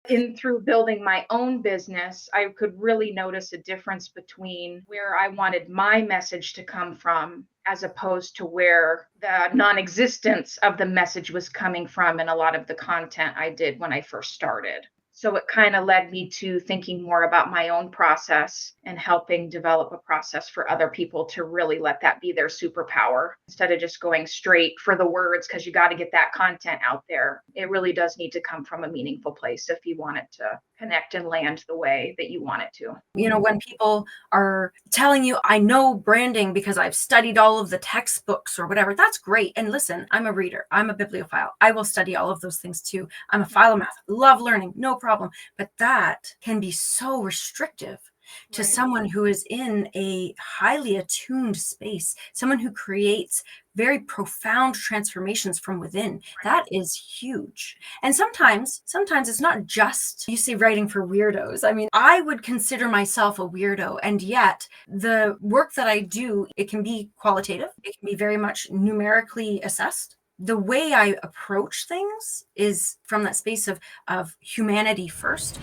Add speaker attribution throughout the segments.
Speaker 1: In through building my own business, I could really notice a difference between where I wanted my message to come from as opposed to where the non-existence of the message was coming from in a lot of the content I did when I first started. So it kind of led me to thinking more about my own process and helping develop a process for other people to really let that be their superpower instead of just going straight for the words because you got to get that content out there. It really does need to come from a meaningful place if you want it to connect and land the way that you want it to.
Speaker 2: When people are telling you, I know branding because I've studied all of the textbooks or whatever, that's great. And listen, I'm a reader. I'm a bibliophile. I will study all of those things too. I'm a philomath. Love learning. No problem. But that can be so restrictive to someone who is in a highly attuned space, someone who creates very profound transformations from within. That is huge. And sometimes it's not just, you say, writing for weirdos. I mean, I would consider myself a weirdo, and yet the work that I do, it can be qualitative. It can be very much numerically assessed. The way I approach things is from that space of humanity first.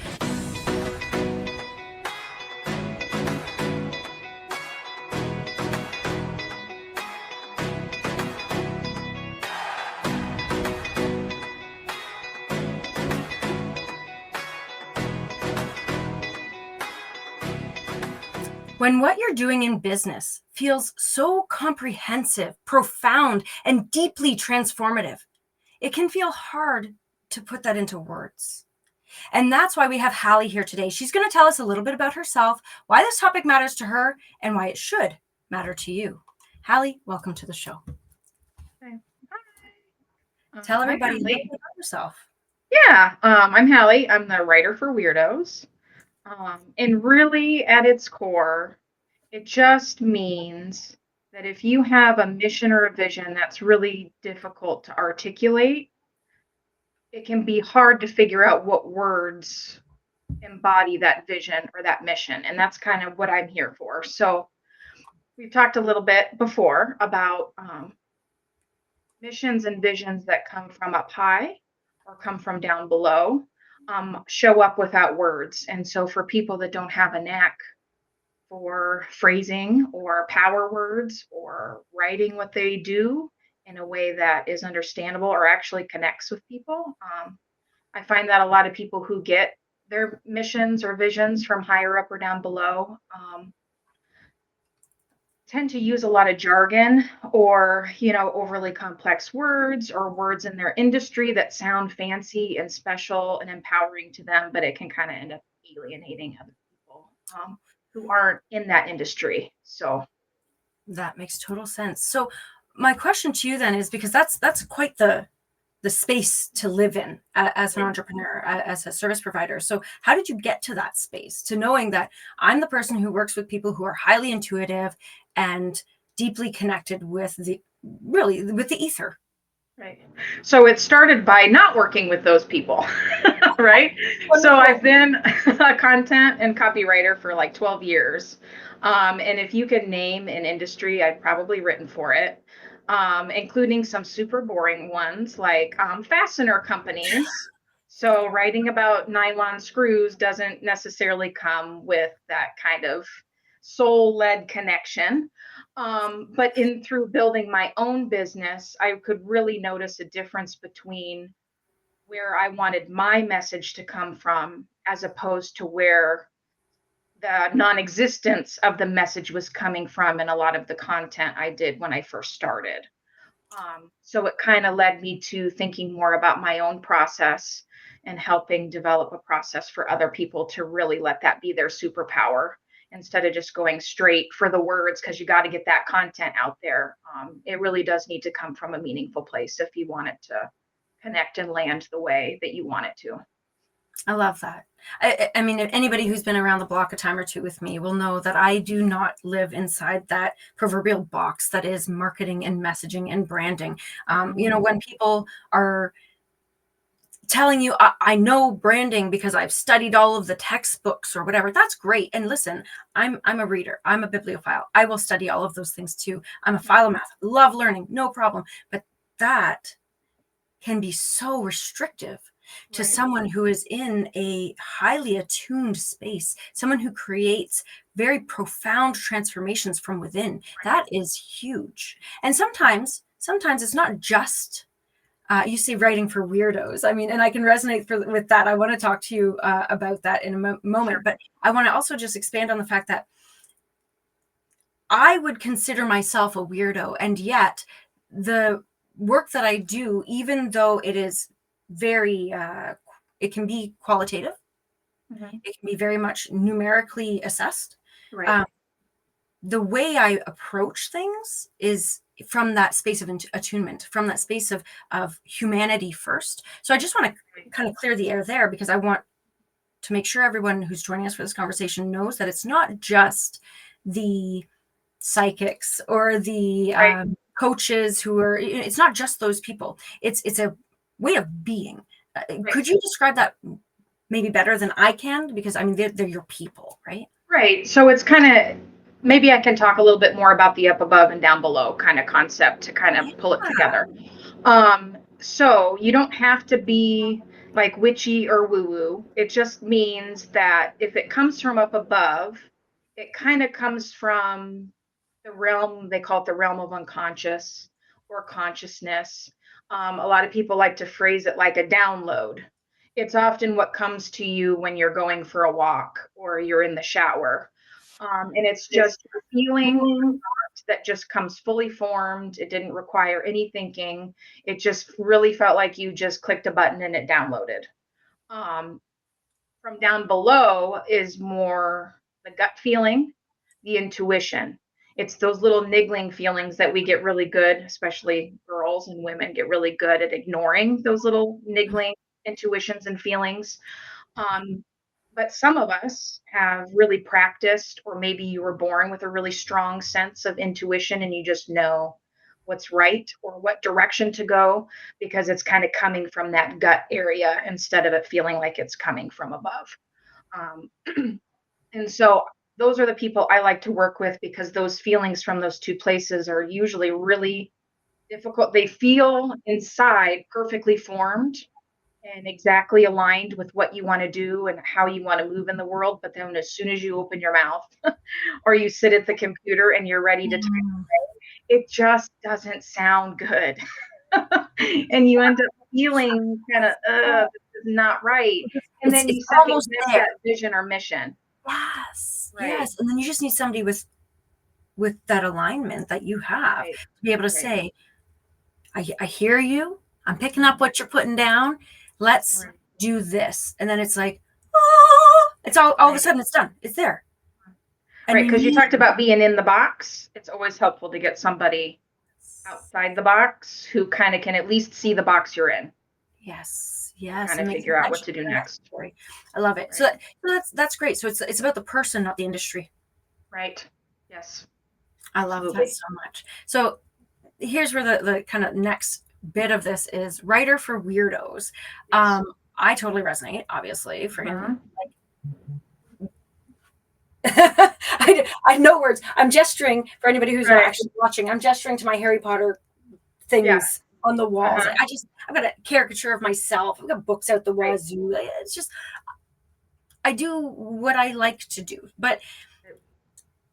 Speaker 2: When what you're doing in business feels so comprehensive, profound, and deeply transformative, it can feel hard to put that into words. And that's why we have Hallee here today. She's going to tell us a little bit about herself, why this topic matters to her, and why it should matter to you. Hallee, welcome to the show.
Speaker 1: Okay. Hi.
Speaker 2: Tell everybody a
Speaker 1: Hallee.
Speaker 2: little bit about yourself.
Speaker 1: Yeah, I'm Hallee. I'm the writer for Weirdos. And really, at its core, it just means that if you have a mission or a vision that's really difficult to articulate, it can be hard to figure out what words embody that vision or that mission. And that's kind of what I'm here for. So we've talked a little bit before about missions and visions that come from up high or come from down below, show up without words. And so for people that don't have a knack for phrasing or power words or writing what they do in a way that is understandable or actually connects with people, I find that a lot of people who get their missions or visions from higher up or down below tend to use a lot of jargon or overly complex words or words in their industry that sound fancy and special and empowering to them, but it can kind of end up alienating other people who aren't in that industry. So
Speaker 2: that makes total sense. So my question to you then is, because that's quite the space to live in as an entrepreneur, as a service provider. So how did you get to that space, to knowing that I'm the person who works with people who are highly intuitive and deeply connected with the ether?
Speaker 1: Right. So it started by not working with those people, right? So I've been a content and copywriter for like 12 years. And if you could name an industry, I've probably written for it. Including some super boring ones like fastener companies. So writing about nylon screws doesn't necessarily come with that kind of soul-led connection. But through building my own business, I could really notice a difference between where I wanted my message to come from as opposed to where the non-existence of the message was coming from in a lot of the content I did when I first started. So it kind of led me to thinking more about my own process and helping develop a process for other people to really let that be their superpower instead of just going straight for the words because you got to get that content out there. It really does need to come from a meaningful place if you want it to connect and land the way that you want it to.
Speaker 2: I love that. I mean, anybody who's been around the block a time or two with me will know that I do not live inside that proverbial box that is marketing and messaging and branding. When people are telling you, I know branding because I've studied all of the textbooks or whatever, that's great. And listen, I'm a reader. I'm a bibliophile. I will study all of those things too. I'm a philomath. Love learning. No problem. But that can be so restrictive to
Speaker 1: Right.
Speaker 2: someone who is in a highly attuned space, someone who creates very profound transformations from within. That is huge. And sometimes it's not just you say writing for weirdos. I mean, and I can resonate with that. I want to talk to you about that in a moment,
Speaker 1: Sure.
Speaker 2: but I want to also just expand on the fact that I would consider myself a weirdo, and yet the work that I do, even though it is very, it can be qualitative,
Speaker 1: Mhm.
Speaker 2: it can be very much numerically assessed.
Speaker 1: Right.
Speaker 2: Um, the way I approach things is from that space of attunement, from that space of humanity first. So I just want to kind of clear the air there, because I want to make sure everyone who's joining us for this conversation knows that it's not just the psychics or the
Speaker 1: Right.
Speaker 2: coaches who are, it's not just those people. It's a way of being.
Speaker 1: Right.
Speaker 2: Could you describe that maybe better than I can? Because I mean, they're your people, right?
Speaker 1: Right. So it's kind of, maybe I can talk a little bit more about the up above and down below kind of concept to kind of pull it
Speaker 2: Yeah.
Speaker 1: together. So you don't have to be like witchy or woo woo. It just means that if it comes from up above, it kind of comes from the realm, they call it the realm of unconscious or consciousness. A lot of people like to phrase it like a download. It's often what comes to you when you're going for a walk or you're in the shower. And it's just a feeling that just comes fully formed. It didn't require any thinking. It just really felt like you just clicked a button and it downloaded. Um, from down below is more the gut feeling, the intuition. It's those little niggling feelings that we get really good, especially girls and women get really good at ignoring those little niggling intuitions and feelings. Um, but some of us have really practiced, or maybe you were born with a really strong sense of intuition and you just know what's right or what direction to go because it's kind of coming from that gut area instead of it feeling like it's coming from above. Um, and so those are the people I like to work with because those feelings from those two places are usually really difficult. They feel inside perfectly formed and exactly aligned with what you want to do and how you want to move in the world. But then as soon as you open your mouth or you sit at the computer and you're ready to type,
Speaker 2: Mm.
Speaker 1: it just doesn't sound good. And you end up feeling kind of, this is not right. And then
Speaker 2: It's
Speaker 1: you second
Speaker 2: almost
Speaker 1: guess
Speaker 2: there.
Speaker 1: that vision or mission.
Speaker 2: Yes,
Speaker 1: Right,
Speaker 2: yes. And then you just need somebody with that alignment that you have
Speaker 1: right,
Speaker 2: to be able to
Speaker 1: right,
Speaker 2: say, I hear you. I'm picking up what you're putting down. Let's
Speaker 1: right,
Speaker 2: do this. And then it's like, oh, it's all of a
Speaker 1: right.
Speaker 2: sudden it's done. It's there. And
Speaker 1: Right,
Speaker 2: you
Speaker 1: because you
Speaker 2: need,
Speaker 1: talked about being in the box. It's always helpful to get somebody outside the box who kind of can at least see the box you're in
Speaker 2: yes,
Speaker 1: to
Speaker 2: yes.
Speaker 1: kind
Speaker 2: It
Speaker 1: of
Speaker 2: makes
Speaker 1: figure out
Speaker 2: that
Speaker 1: what to do next.
Speaker 2: story. I love it. So,
Speaker 1: Right.
Speaker 2: that's great. So it's about the person, not the industry.
Speaker 1: Right. Yes,
Speaker 2: I love that
Speaker 1: absolutely.
Speaker 2: so much. So here's where the kind of next bit of this is: writer for weirdos.
Speaker 1: Yes.
Speaker 2: I totally resonate, obviously, freaking.
Speaker 1: Mhm.
Speaker 2: I know words. I'm gesturing for anybody who's not
Speaker 1: Right.
Speaker 2: actually watching. I'm gesturing to my Harry Potter
Speaker 1: Yeah.
Speaker 2: things on the walls.
Speaker 1: Uh-huh.
Speaker 2: I've got a caricature of myself. I've got books out the
Speaker 1: Right.
Speaker 2: wazoo. It's just, I do what I like to do. But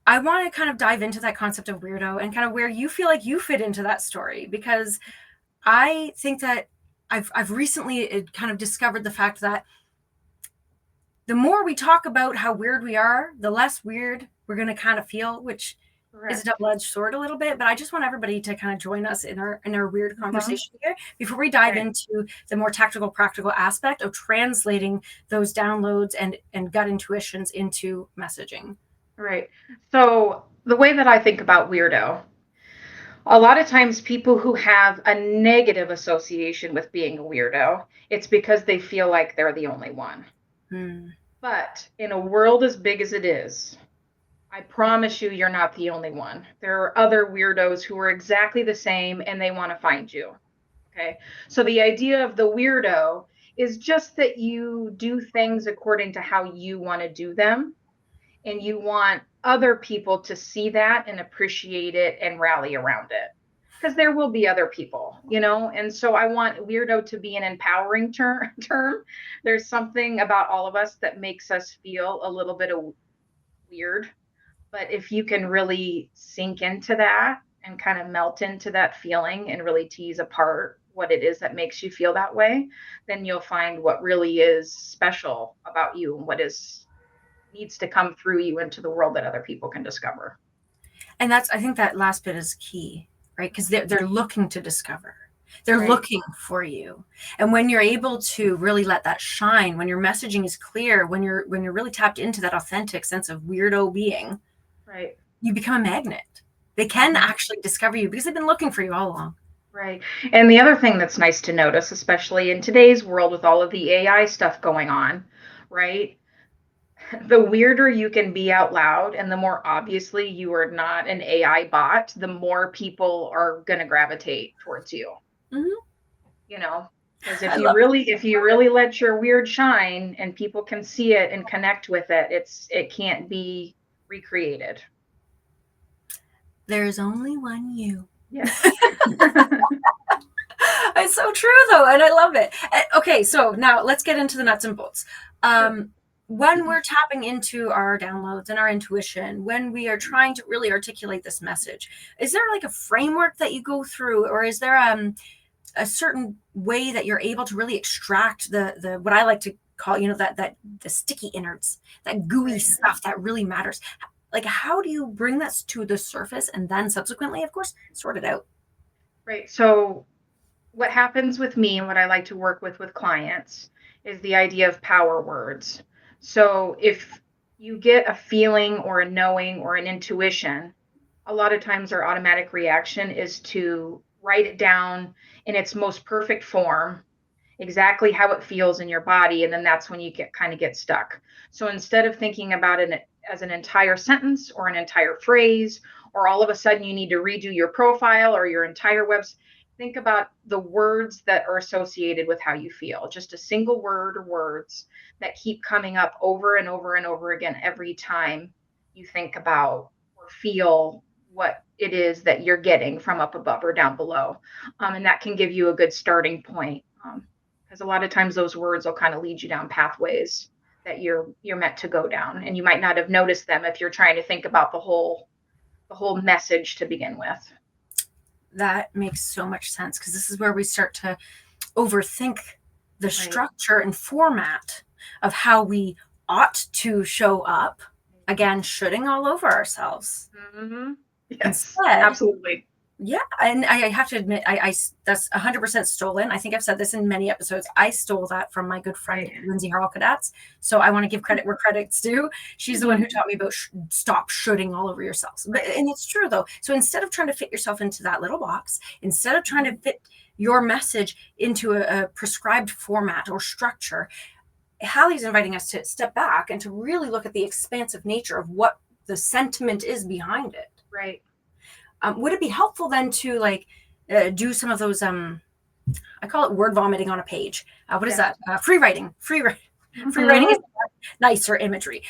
Speaker 2: I want to kind of dive into that concept of weirdo and kind of where you feel like you fit into that story, because I think that I've recently kind of discovered the fact that the more we talk about how weird we are, the less weird we're going to kind of feel, which is a
Speaker 1: Correct.
Speaker 2: double-edged sword a little bit. But I just want everybody to kind of join us in our weird
Speaker 1: Mhm.
Speaker 2: conversation here before we dive
Speaker 1: Right.
Speaker 2: into the more tactical, practical aspect of translating those downloads and gut intuitions into messaging.
Speaker 1: Right. So the way that I think about weirdo, a lot of times people who have a negative association with being a weirdo, it's because they feel like they're the only one.
Speaker 2: Hmm.
Speaker 1: But in a world as big as it is, I promise you, you're not the only one. There are other weirdos who are exactly the same and they want to find you. Okay. So the idea of the weirdo is just that you do things according to how you want to do them. And you want other people to see that and appreciate it and rally around it. because there will be other people, and so I want weirdo to be an empowering term. There's something about all of us that makes us feel a little bit of weird, but if you can really sink into that and kind of melt into that feeling and really tease apart what it is that makes you feel that way, then you'll find what really is special about you and what is needs to come through you into the world that other people can discover.
Speaker 2: And I think that last bit is key, right? Because they're looking to discover. They're looking for you. And when you're able to really let that shine, when your messaging is clear, when you're really tapped into that authentic sense of weirdo being,
Speaker 1: right,
Speaker 2: you become a magnet. They can actually discover you because they've been looking for you all along.
Speaker 1: Right. And the other thing that's nice to notice, especially in today's world with all of the AI stuff going on, right? The weirder you can be out loud and the more obviously you are not an AI bot, the more people are going to gravitate towards you. Because if you really let your weird shine and people can see it and connect with it, it can't be recreated.
Speaker 2: There's only one you.
Speaker 1: Yes.
Speaker 2: It's so true though, and I love it. Okay, so now let's get into the nuts and bolts. When we're tapping into our downloads and our intuition, when we are trying to really articulate this message, is there like a framework that you go through, or is there a certain way that you're able to really extract the what I like to call, that the sticky innards, that gooey stuff that really matters? Like, how do you bring that to the surface and then subsequently, of course, sort it out?
Speaker 1: Right. So what happens with me and what I like to work with clients is the idea of power words. So if you get a feeling or a knowing or an intuition, a lot of times our automatic reaction is to write it down in its most perfect form, exactly how it feels in your body, and then that's when you get stuck. So instead of thinking about it as an entire sentence or an entire phrase, or all of a sudden you need to redo your profile or your entire website, think about the words that are associated with how you feel. Just a single word or words that keep coming up over and over and over again every time you think about or feel what it is that you're getting from up above or down below. And that can give you a good starting point. Because a lot of times those words will kind of lead you down pathways that you're meant to go down, and you might not have noticed them if you're trying to think about the whole message to begin with.
Speaker 2: That makes so much sense, because this is where we start to overthink the structure and format of how we ought to show up. Again, shooting all over ourselves.
Speaker 1: Mm-hmm. Yes,
Speaker 2: instead,
Speaker 1: absolutely.
Speaker 2: Yeah, and I have to admit, I that's 100% stolen. I think I've said this in many episodes. I stole that from my good friend Lindsay Harl-Kadats. So I want to give credit where credit's due. She's the one who taught me about stop shooting all over yourself. And it's true though. So instead of trying to fit yourself into that little box, instead of trying to fit your message into a prescribed format or structure, Hallee's inviting us to step back and to really look at the expansive nature of what the sentiment is behind it.
Speaker 1: Right.
Speaker 2: Would it be helpful then to do some of those, I call it word vomiting on a page. What is that? Free writing. Free writing is nicer imagery.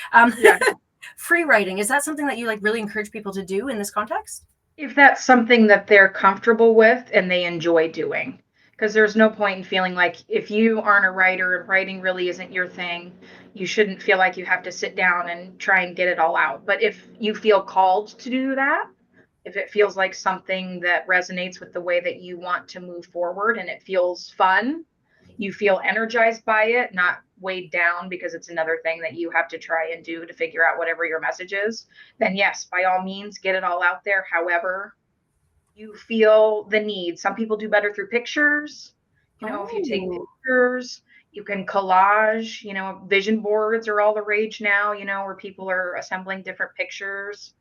Speaker 2: Free writing, is that something that you really encourage people to do in this context?
Speaker 1: If that's something that they're comfortable with and they enjoy doing. Because there's no point in feeling like if you aren't a writer and writing really isn't your thing, you shouldn't feel like you have to sit down and try and get it all out. But if you feel called to do that, if it feels like something that resonates with the way that you want to move forward and it feels fun, you feel energized by it, not weighed down because it's another thing that you have to try and do to figure out whatever your message is, then yes, by all means, get it all out there. However you feel the need. Some people do better through pictures. If you take pictures, you can collage, vision boards are all the rage now, where people are assembling different pictures.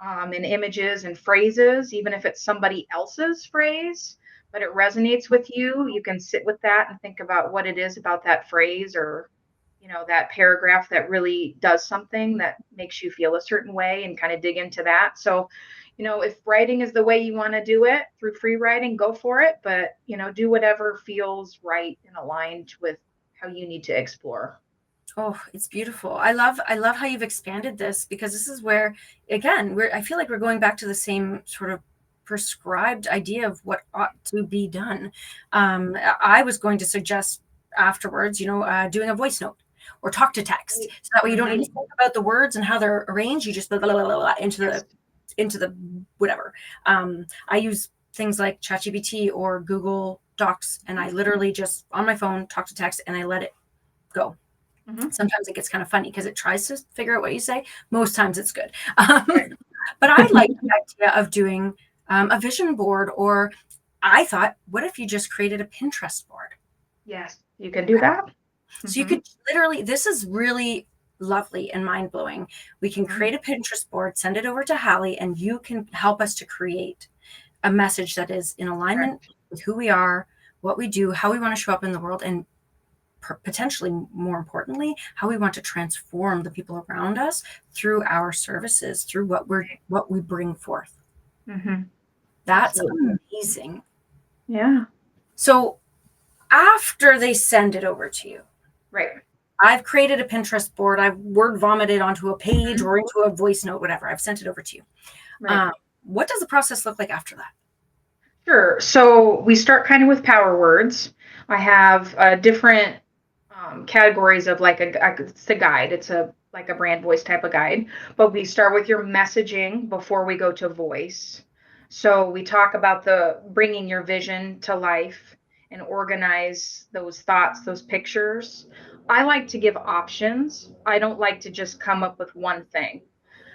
Speaker 1: And images and phrases, even if it's somebody else's phrase, but it resonates with you, you can sit with that and think about what it is about that phrase or, that paragraph that really does something that makes you feel a certain way and kind of dig into that. So, if writing is the way you want to do it through free writing, go for it. But, do whatever feels right and aligned with how you need to explore.
Speaker 2: Oh, it's beautiful. I love how you've expanded this, because this is where, again, I feel like we're going back to the same sort of prescribed idea of what ought to be done. I was going to suggest afterwards, doing a voice note or talk to text. So that way you don't need to think about the words and how they're arranged. You just blah, blah, blah, blah, blah, into the whatever. I use things like ChatGPT or Google Docs, and I literally just on my phone talk to text and I let it go. Sometimes it gets kind of funny because it tries to figure out what you say. Most times it's good. But I like the idea of doing a vision board, or I thought, what if you just created a Pinterest board?
Speaker 1: Yes, you can do that.
Speaker 2: So you could literally, this is really lovely and mind-blowing. We can create a Pinterest board, send it over to Hallee, and you can help us to create a message that is in alignment with who we are, what we do, how we want to show up in the world, and potentially more importantly, how we want to transform the people around us through our services, through what we bring forth. That's amazing.
Speaker 1: Yeah.
Speaker 2: So after they send it over to you,
Speaker 1: right,
Speaker 2: I've created a Pinterest board, I've word vomited onto a page or into a voice note, whatever, I've sent it over to you. What does the process look like after that?
Speaker 1: Sure. So we start kind of with power words. I have different categories of like it's a guide. It's like a brand voice type of guide, but we start with your messaging before we go to voice. So we talk about the bringing your vision to life and organize those thoughts, those pictures. I like to give options. I don't like to just come up with one thing.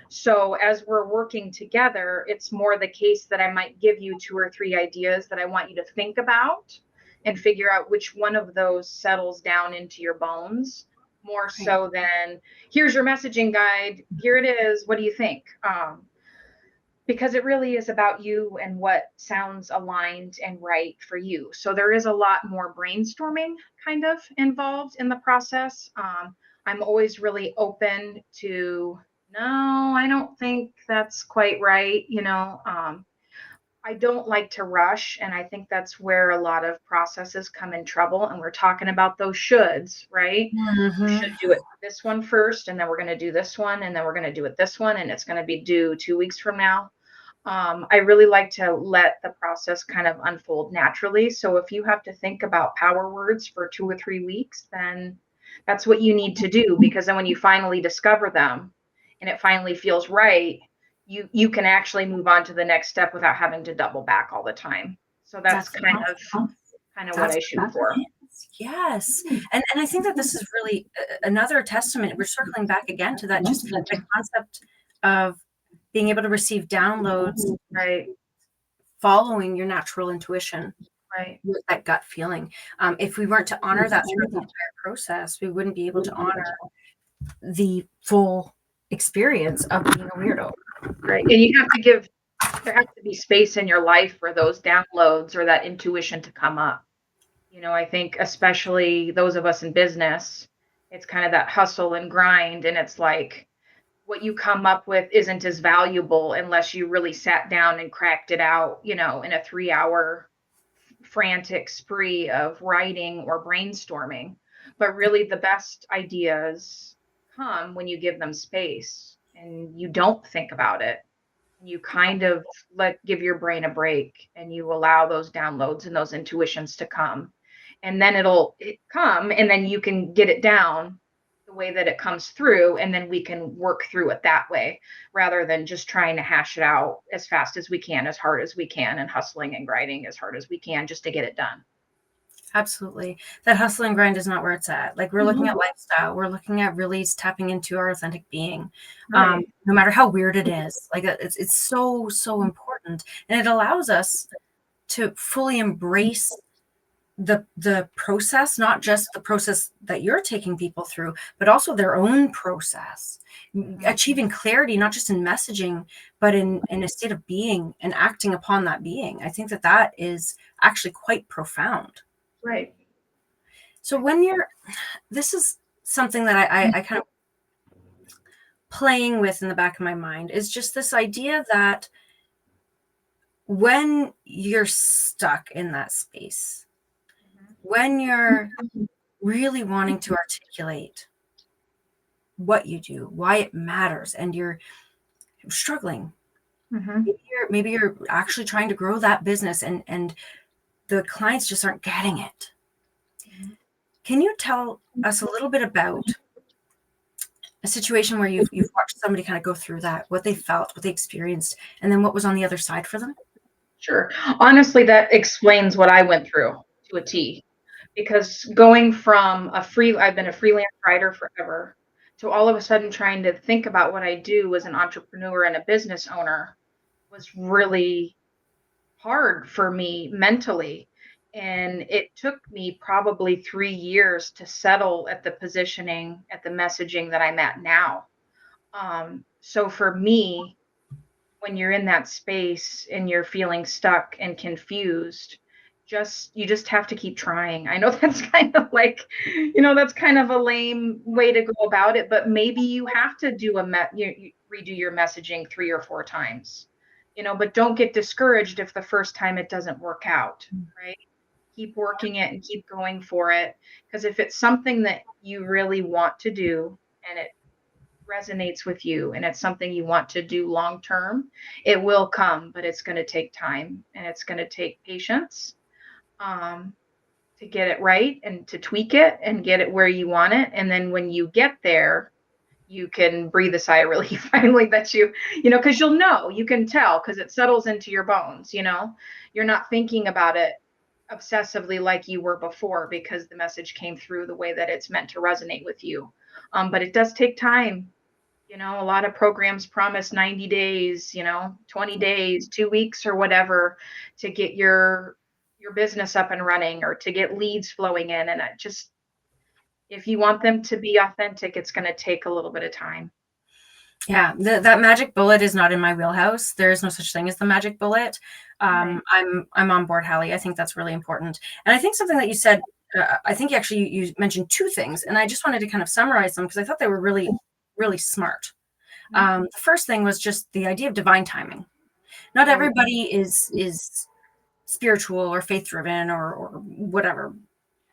Speaker 1: So as we're working together, it's more the case that I might give you 2 or 3 ideas that I want you to think about and figure out which one of those settles down into your bones more so than here's your messaging guide. Here it is. What do you think? Because it really is about you and what sounds aligned and right for you. So there is a lot more brainstorming kind of involved in the process. I'm always really open to, no, I don't think that's quite right. I don't like to rush. And I think that's where a lot of processes come in trouble. And we're talking about those shoulds, right? You should do it this one first, and then we're going to do this one, and then we're going to do it this one, and it's going to be due 2 weeks from now. I really like to let the process kind of unfold naturally. So if you have to think about power words for 2 or 3 weeks, then that's what you need to do, because then when you finally discover them and it finally feels right, you can actually move on to the next step without having to double back all the time. So that's kind of what I shoot for.
Speaker 2: Yes. And I think that this is really another testament. We're circling back again to that, just the concept of being able to receive downloads,
Speaker 1: right,
Speaker 2: following your natural intuition,
Speaker 1: right,
Speaker 2: with that gut feeling. If we weren't to honor that through the entire process, we wouldn't be able to honor the full experience of being a weirdo.
Speaker 1: Right. And you have to there has to be space in your life for those downloads or that intuition to come up. I think especially those of us in business, it's kind of that hustle and grind. And it's like what you come up with isn't as valuable unless you really sat down and cracked it out, in a 3-hour frantic spree of writing or brainstorming. But really, the best ideas come when you give them space and you don't think about it. You kind of give your brain a break and you allow those downloads and those intuitions to come. And then it'll come, and then you can get it down the way that it comes through, and then we can work through it that way rather than just trying to hash it out as fast as we can, as hard as we can, and hustling and grinding as hard as we can just to get it done.
Speaker 2: Absolutely. That hustle and grind is not where it's at. Like, we're looking at lifestyle. We're looking at really tapping into our authentic being. No matter how weird it is. Like, it's so, so important. And it allows us to fully embrace the process, not just the process that you're taking people through, but also their own process, achieving clarity, not just in messaging, but in a state of being and acting upon that being. I think that is actually quite profound.
Speaker 1: Right.
Speaker 2: So this is something that I kind of playing with in the back of my mind, is just this idea that when you're stuck in that space, when you're really wanting to articulate what you do, why it matters, and you're struggling,
Speaker 1: Mhm.
Speaker 2: Maybe you're actually trying to grow that business and the clients just aren't getting it.
Speaker 1: Mhm.
Speaker 2: Can you tell us a little bit about a situation where you've watched somebody kind of go through that, what they felt, what they experienced, and then what was on the other side for them?
Speaker 1: Sure. Honestly, that explains what I went through to a T. Because going from I've been a freelance writer forever, to all of a sudden trying to think about what I do as an entrepreneur and a business owner was really hard for me mentally. And it took me probably 3 years to settle at the positioning, at the messaging that I'm at now. So for me, when you're in that space and you're feeling stuck and confused, you just have to keep trying. I know that's kind of like, that's kind of a lame way to go about it, but maybe you have to you redo your messaging 3 or 4 times. But don't get discouraged if the first time it doesn't work out, right? Keep working it and keep going for it, because if it's something that you really want to do and it resonates with you and it's something you want to do long term, it will come, but it's going to take time and it's going to take patience, um, to get it right and to tweak it and get it where you want it. And then when you get there, you can breathe a sigh of relief finally that because you can tell because it settles into your bones. You're not thinking about it obsessively like you were before because the message came through the way that it's meant to resonate with you. But it does take time. A lot of programs promise 90 days, 20 days, 2 weeks or whatever to get your business up and running or to get leads flowing in. And if you want them to be authentic, it's going to take a little bit of time.
Speaker 2: Yeah, that magic bullet is not in my wheelhouse. There is no such thing as the magic bullet.
Speaker 1: Right.
Speaker 2: I'm on board, Hallee. I think that's really important. And I think something that you said, I think actually you mentioned two things, and I just wanted to kind of summarize them because I thought they were really, really smart.
Speaker 1: Mhm.
Speaker 2: The first thing was just the idea of divine timing. Not
Speaker 1: Right.
Speaker 2: everybody is spiritual or faith driven or whatever.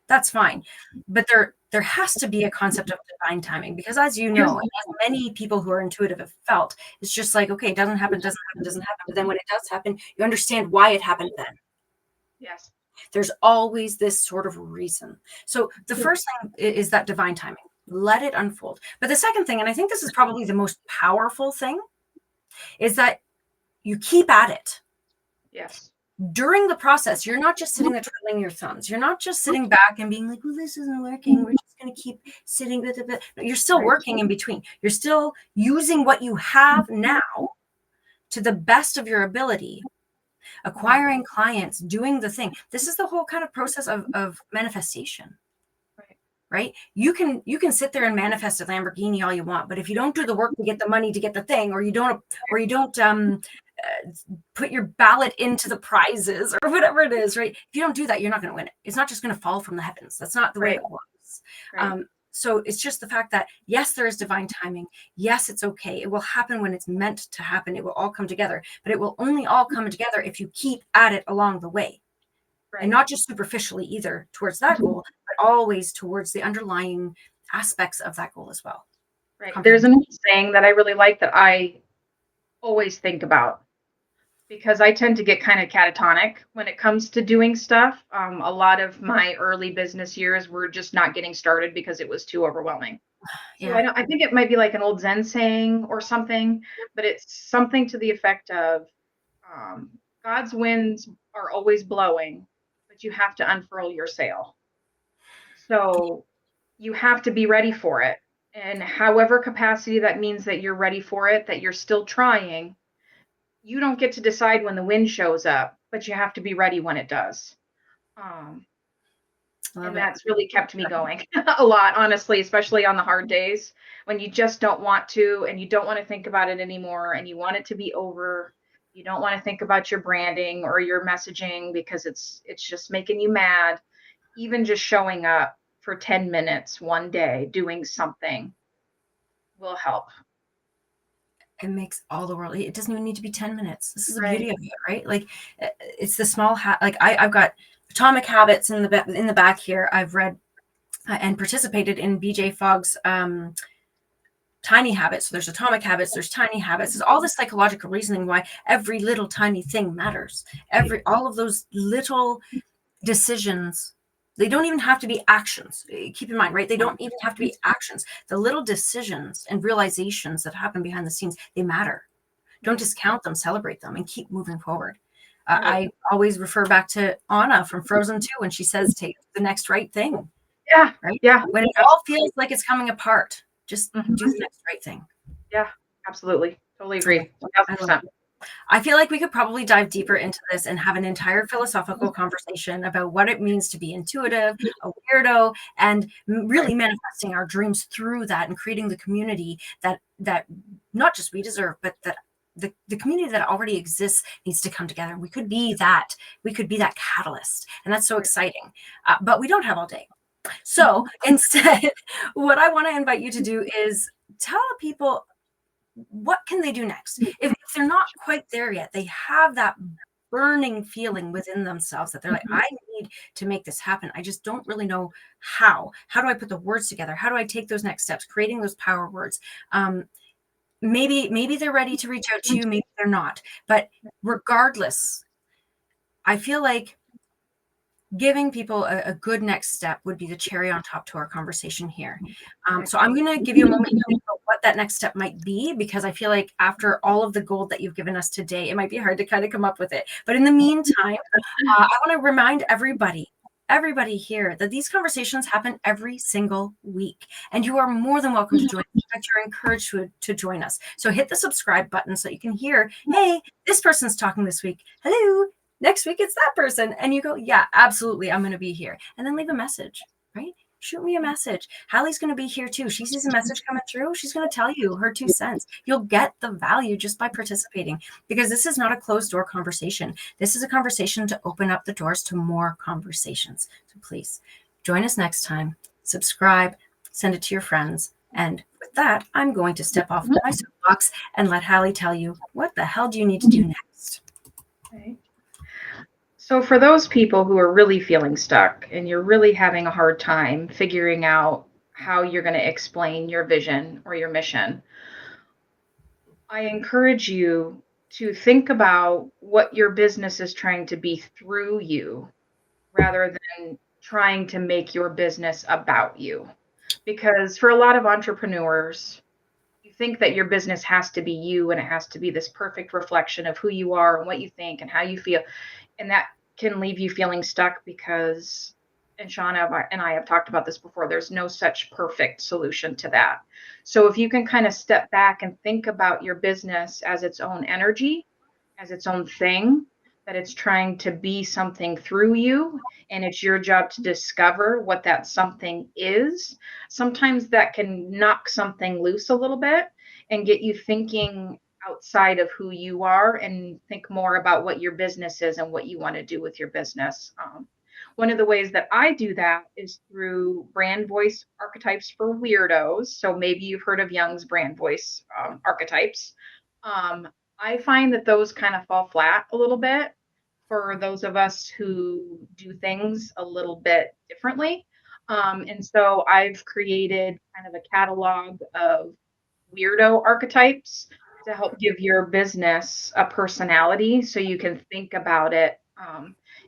Speaker 2: That's fine. But there has to be a concept of divine timing because as you
Speaker 1: Here's
Speaker 2: know, and as many people who are intuitive have felt, it's just like, okay, it doesn't happen, doesn't happen, doesn't happen. But then when it does happen, you understand why it happened then.
Speaker 1: yes.
Speaker 2: There's always this sort of reason. So the first thing is that divine timing. Let it unfold. But the second thing, and I think this is probably the most powerful thing, is that you keep at it.
Speaker 1: Yes.
Speaker 2: During the process, you're not just sitting there twiddling your thumbs. You're not just sitting back and being like, well, this isn't working. We're just going to keep sitting. Blah, blah, blah. No, you're still
Speaker 1: Right.
Speaker 2: working in between. You're still using what you have now to the best of your ability, acquiring clients, doing the thing. This is the whole kind of process of manifestation,
Speaker 1: Right.
Speaker 2: right? You can sit there and manifest a Lamborghini all you want, but if you don't do the work to get the money to get the thing, or you don't put your ballot into the prizes or whatever it is, right? If you don't do that, you're not going to win it. It's not just going to fall from the heavens. That's not the way
Speaker 1: Right.
Speaker 2: it works.
Speaker 1: Right.
Speaker 2: So it's just the fact that yes, there is divine timing. Yes, it's okay. It will happen when it's meant to happen. It will all come together, but it will only all come together if you keep at it along the way. And
Speaker 1: Right.
Speaker 2: not just superficially either towards that goal, but always towards the underlying aspects of that goal as well.
Speaker 1: Right. There's
Speaker 2: Comprehend.
Speaker 1: another saying that I really like that I always think about because I tend to get kind of catatonic when it comes to doing stuff. A lot of my early business years were just not getting started because it was too overwhelming. So
Speaker 2: Yeah.
Speaker 1: I think it might be like an old Zen saying or something, but it's something to the effect of, um, God's winds are always blowing, but you have to unfurl your sail. So you have to be ready for it. And however capacity that means that you're ready for it, that you're still trying, you don't get to decide when the wind shows up, but you have to be ready when it does. Um,
Speaker 2: Love
Speaker 1: and
Speaker 2: it.
Speaker 1: that's really kept me going a lot, honestly, especially on the hard days when you just don't want to and you don't want to think about it anymore and you want it to be over. You don't want to think about your branding or your messaging because it's just making you mad. Even just showing up for 10 minutes one day doing something will help.
Speaker 2: It makes all the world. It doesn't even need to be 10 minutes. This is the
Speaker 1: Right.
Speaker 2: beauty of it, right? Like it's the small like I've got Atomic Habits in the back here. I've read and participated in BJ Fogg's tiny habits. So there's atomic habits, there's tiny habits. There's all this psychological reasoning why every little tiny thing matters. All of those little decisions, they don't even have to be actions. Keep in mind, right? They don't even have to be actions. The little decisions and realizations that happen behind the scenes, they matter. Don't discount them, celebrate them, and keep moving forward. I always refer back to Anna from Frozen 2 when she says, take the next right thing.
Speaker 1: Yeah.
Speaker 2: Right?
Speaker 1: Yeah.
Speaker 2: When it all feels like it's coming apart, just do the next right thing.
Speaker 1: Yeah, absolutely. Totally agree. 1,000%.
Speaker 2: I feel like we could probably dive deeper into this and have an entire philosophical conversation about what it means to be intuitive, a weirdo, and really manifesting our dreams through that and creating the community that not just we deserve, but that the community that already exists needs to come together. We could be that catalyst. And that's so exciting. But we don't have all day. So instead, what I want to invite you to do is tell people, what can they do next? If they're not quite there yet, they have that burning feeling within themselves that they're like, I need to make this happen. I just don't really know how. How do I put the words together? How do I take those next steps? Creating those power words. Maybe they're ready to reach out to you. Maybe they're not. But regardless, I feel like giving people a good next step would be the cherry on top to our conversation here. So I'm going to give you a moment to think about what that next step might be, because I feel like after all of the gold that you've given us today, it might be hard to kind of come up with it. But in the meantime, I want to remind everybody here that these conversations happen every single week, and you are more than welcome to join. In fact, you're encouraged to join us. So hit the subscribe button so you can hear, hey, this person's talking this week. Hello. Next week, it's that person. And you go, yeah, absolutely, I'm going to be here. And then leave a message, right? Shoot me a message. Hallee's going to be here too. She sees a message coming through. She's going to tell you her 2 cents. You'll get the value just by participating, because this is not a closed door conversation. This is a conversation to open up the doors to more conversations. So please join us next time. Subscribe, send it to your friends. And with that, I'm going to step off my soapbox and let Hallee tell you, what the hell do you need to do next?
Speaker 1: Okay. So for those people who are really feeling stuck and you're really having a hard time figuring out how you're going to explain your vision or your mission, I encourage you to think about what your business is trying to be through you, rather than trying to make your business about you. Because for a lot of entrepreneurs, you think that your business has to be you, and it has to be this perfect reflection of who you are and what you think and how you feel. And that can leave you feeling stuck, because, and Shauna and I have talked about this before, there's no such perfect solution to that. So if you can kind of step back and think about your business as its own energy, as its own thing, that it's trying to be something through you, and it's your job to discover what that something is. Sometimes that can knock something loose a little bit and get you thinking outside of who you are, and think more about what your business is and what you want to do with your business. One of the ways that I do that is through brand voice archetypes for weirdos. So maybe you've heard of Jung's brand voice archetypes. I find that those kind of fall flat a little bit for those of us who do things a little bit differently. And so I've created kind of a catalog of weirdo archetypes to help give your business a personality, so you can think about it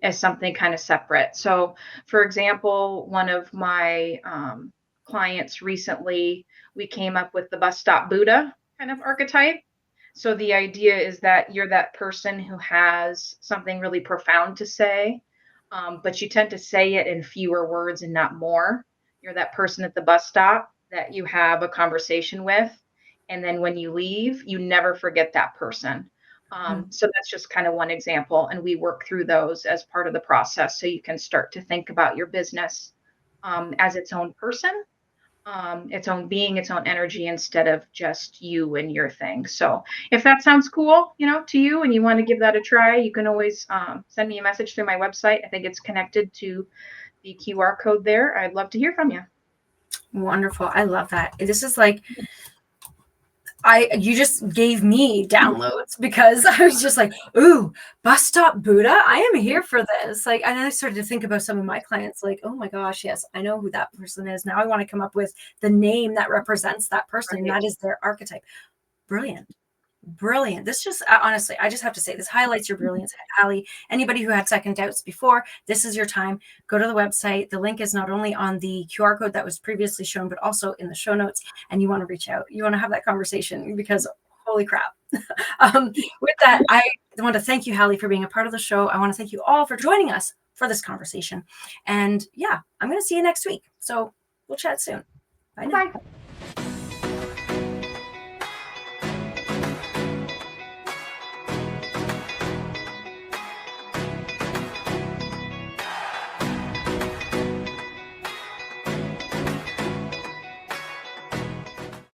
Speaker 1: as something kind of separate. So, for example, one of my clients recently, we came up with the bus stop Buddha kind of archetype. So the idea is that you're that person who has something really profound to say, but you tend to say it in fewer words and not more. You're that person at the bus stop that you have a conversation with, and then when you leave, you never forget that person. So that's just kind of one example. And we work through those as part of the process, so you can start to think about your business as its own person, its own being, its own energy, instead of just you and your thing. So if that sounds cool, to you, and you want to give that a try, you can always send me a message through my website. I think it's connected to the QR code there. I'd love to hear from you.
Speaker 2: Wonderful. I love that. This is like, You just gave me downloads because I was just like, ooh, bus stop Buddha. I am here for this. Like, and I started to think about some of my clients, like, oh my gosh, yes, I know who that person is. Now I want to come up with the name that represents that person.
Speaker 1: Right.
Speaker 2: That is their archetype. Brilliant. Brilliant. This just honestly, I just have to say, this highlights your brilliance, Hallee. Anybody who had second doubts before, this is your time. Go to the website. The link is not only on the QR code that was previously shown, but also in the show notes. And you want to reach out. You want to have that conversation because holy crap. With that, I want to thank you, Hallee, for being a part of the show. I want to thank you all for joining us for this conversation. And yeah, I'm going to see you next week. So we'll chat soon. Bye now.
Speaker 1: Bye.